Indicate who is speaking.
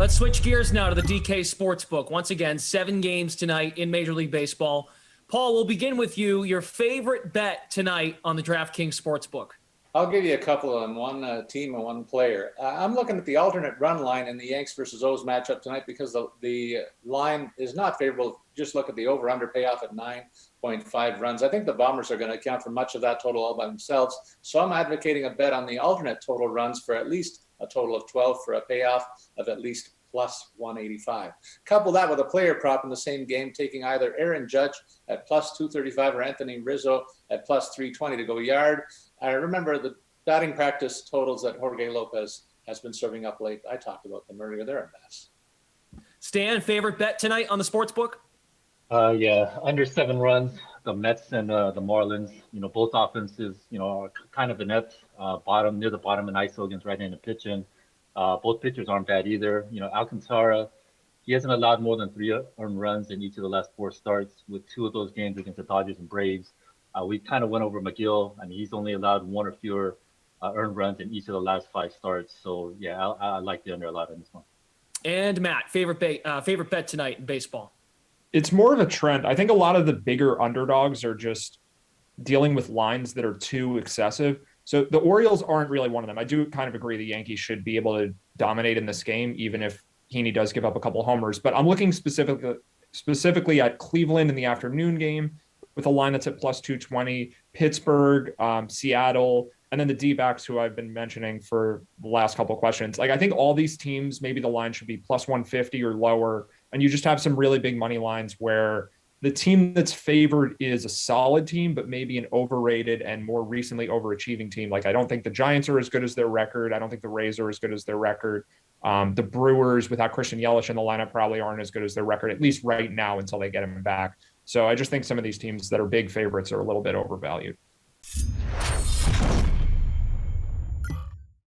Speaker 1: Let's switch gears now to the DK Sportsbook. Once again, 7 games tonight in Major League Baseball. Paul, we'll begin with you. Your favorite bet tonight on the DraftKings Sportsbook.
Speaker 2: I'll give you a couple of them, one team and one player. I'm looking at the alternate run line in the Yanks versus O's matchup tonight because the line is not favorable. Just look at the over-under payoff at 9.5 runs. I think the Bombers are going to account for much of that total all by themselves. So I'm advocating a bet on the alternate total runs for at least a total of 12 for a payoff of at least plus 185. Couple that with a player prop in the same game, taking either Aaron Judge at plus 235 or Anthony Rizzo at plus 320 to go yard. I remember the batting practice totals that Jorge Lopez has been serving up late. I talked about them earlier. They're a mess.
Speaker 1: Stan, favorite bet tonight on the Sportsbook?
Speaker 3: Yeah, under 7 runs. The Mets and the Marlins, both offenses, are kind of inept, near the bottom in ISO against right-handed pitching. Both pitchers aren't bad either. Alcantara, he hasn't allowed more than 3 earned runs in each of the last 4 starts, with 2 of those games against the Dodgers and Braves. We kind of went over McGill. I mean, he's only allowed 1 or fewer earned runs in each of the last 5 starts. So, yeah, I like the under a lot in this one.
Speaker 1: And Matt, favorite bet tonight in baseball?
Speaker 4: It's more of a trend. I think a lot of the bigger underdogs are just dealing with lines that are too excessive. So the Orioles aren't really one of them. I do kind of agree the Yankees should be able to dominate in this game, even if Heaney does give up a couple homers. But I'm looking specifically at Cleveland in the afternoon game with a line that's at plus 220, Pittsburgh, Seattle, and then the D-backs who I've been mentioning for the last couple of questions. Like, I think all these teams, maybe the line should be plus 150 or lower. And you just have some really big money lines where the team that's favored is a solid team, but maybe an overrated and more recently overachieving team. Like, I don't think the Giants are as good as their record. I don't think the Rays are as good as their record. The Brewers, without Christian Yelich in the lineup, probably aren't as good as their record, at least right now until they get him back. So I just think some of these teams that are big favorites are a little bit overvalued.